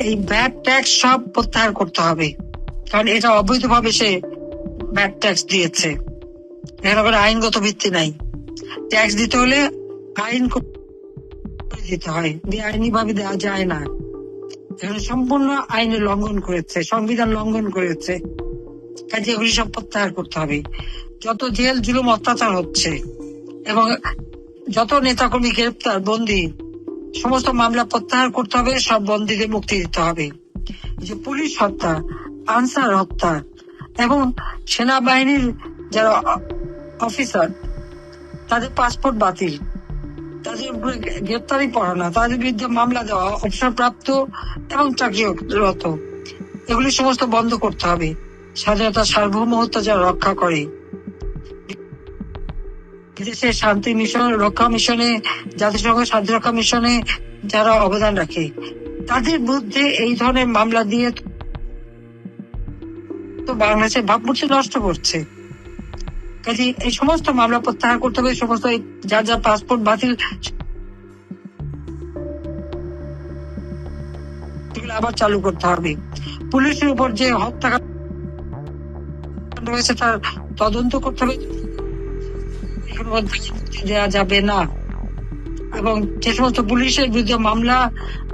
এই VAT tax সব প্রত্যাহার করতে হবে, কারণ এটা অবৈধভাবে সে ভ্যাট ট্যাক্স দিয়েছে। এখানে কোনো আইনগত ভিত্তি নাই। ট্যাক্স দিতে হলে আইন দিতে হয়, বেআইনি ভাবে দেওয়া যায় না। এখানে সম্পূর্ণ আইনের লঙ্ঘন করেছে, সংবিধান লঙ্ঘন করেছে। কাজে এগুলি সব প্রত্যাহার করতে হবে। যত জেল জুলুম অত্যাচার হচ্ছে এবং যত নেতাকর্মী গ্রেপ্তার বন্দী, সমস্ত মামলা প্রত্যাহার করতে হবে, সব বন্দীদের মুক্তি দিতে হবে। যে পুলিশ হত্যা, আনসার হত্যা এবং সেনাবাহিনীর যারা অফিসার তাদের পাসপোর্ট বাতিল, তাদের উপরে গ্রেপ্তারি পড়ানো, তাদের বিরুদ্ধে মামলা দেওয়া, অবসরপ্রাপ্ত এবং চাকরিরত, এগুলি সমস্ত বন্ধ করতে হবে। স্বাধীনতা সার্বভৌমত্ব যারা রক্ষা করে, বিদেশের শান্তি মিশন, রক্ষা মিশনে, জাতিসংঘ শান্তি রক্ষা মিশনে যারা অবদান রাখে, তাদের বিরুদ্ধে এই ধরনের মামলা দিয়ে তো বাংলাদেশের ভাবমূর্তি নষ্ট করছে। কাজে এই সমস্ত মামলা প্রত্যাহার করতে হবে। সমস্ত যার যার পাসপোর্ট বাতিল আবার চালু করতে হবে। পুলিশের উপর যে হত্যাকাণ্ড হয়েছে তার তদন্ত করতে হবে, দেওয়া যাবে না। এবং যে সমস্ত পুলিশের বিরুদ্ধে মামলা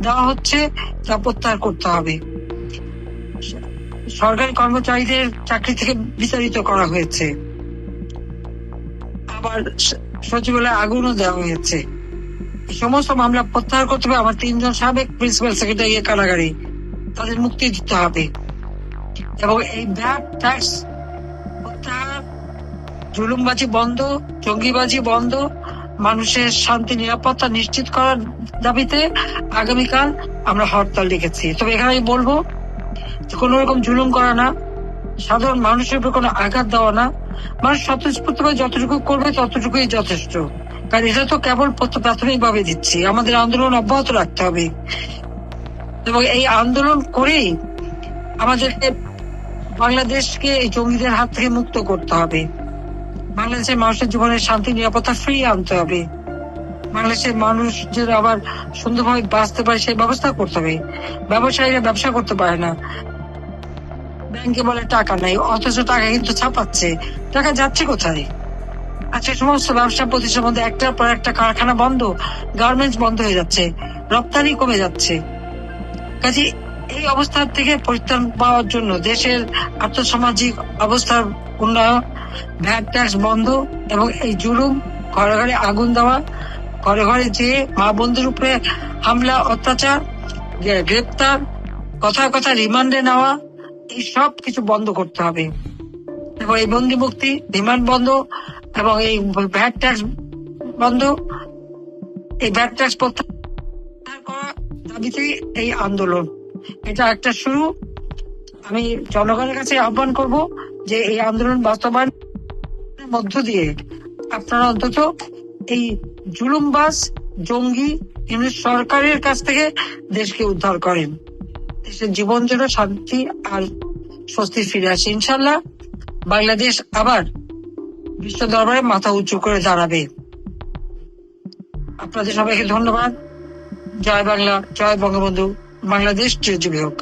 দেওয়া হচ্ছে তা প্রত্যাহার করতে হবে। সরকারি কর্মচারীদের চাকরি থেকে বিতাড়িত করা হয়েছে, আবার সচিবালয়ে আগুনও দেওয়া হয়েছে। এই সমস্ত মামলা প্রত্যাহার করতে হবে। আমার 3 জন সাবেক প্রিন্সিপাল সেক্রেটারি কারাগারে, তাদের মুক্তি দিতে হবে। এবং এই ভ্যাট ট্যাক্স প্রত্যাহার, জুলুমবাজি বন্ধ, জঙ্গিবাজি বন্ধ, মানুষের শান্তি নিরাপত্তা নিশ্চিত করার দাবিতে আগামীকাল আমরা হরতাল ডেকেছি। তবে এখানে আমি বলবো কোন রকম জুলুম করা না, সাধারণ মানুষের উপর কোনো আঘাত দেওয়া না। মানুষ স্বতঃস্ফূর্তভাবে যতটুকু করবে ততটুকুই যথেষ্ট, কারণ এটা তো কেবল প্রাথমিক ভাবে দিচ্ছি। আমাদের আন্দোলন অব্যাহত রাখতে হবে এবং এই আন্দোলন করেই আমাদেরকে বাংলাদেশকে এই জঙ্গিদের হাত থেকে মুক্ত করতে হবে। বাংলাদেশের মানুষের জীবনের শান্তি নিরাপত্তা ফিরিয়ে আনতে হবে। বাংলাদেশের মানুষ যেন আবার সুন্দরভাবে বাঁচতে পারে সেই ব্যবস্থা করতে হবে। ব্যবসায়ীরা ব্যবসা করতে পারে না, ব্যাংকে বলে টাকা নাই, অথচ টাকা কিন্তু ছাপাচ্ছে। টাকা যাচ্ছে কোথায়? আচ্ছা, সমস্ত ব্যবসা প্রতিষ্ঠানের মধ্যে একটার পর একটা কারখানা বন্ধ, গার্মেন্টস বন্ধ হয়ে যাচ্ছে, রপ্তানি কমে যাচ্ছে। কাজে এই অবস্থা থেকে পরিত্রাণ পাওয়ার জন্য দেশের আর্থসামাজিক অবস্থার উন্নয়ন, ভ্যাট ট্যাক্স বন্ধ এবং এই জুলুম, ঘরে ঘরে আগুন দেওয়া, ঘরে ঘরে যে মা বোনদের উপরে হামলা, অত্যাচার, গ্রেপ্তার, কথা কথা রিমান্ডে নেওয়া, এই সব কিছু বন্ধ করতে হবে। এবং এই বন্দি মুক্তি, রিমান্ড বন্ধ এবং এই ভ্যাট ট্যাক্স বন্ধ, এই ভ্যাট ট্যাক্স প্রত্যাহার করা দাবিতে এই আন্দোলন, এটা একটা শুরু। আমি জনগণের কাছে আহ্বান করব যে এই আন্দোলন বাস্তবায়নের মধ্য দিয়ে আপনারা অন্তত এই জুলুমবাজ জঙ্গি সরকারের কাছ থেকে দেশকে উদ্ধার করেন, দেশের জীবন যেন শান্তি আর স্বস্তি ফিরে আসে। ইনশাল্লাহ বাংলাদেশ আবার বিশ্ব দরবারে মাথা উঁচু করে দাঁড়াবে। আপনাদের সবাইকে ধন্যবাদ। জয় বাংলা, জয় বঙ্গবন্ধু, বাংলাদেশ চিরজীবী হোক।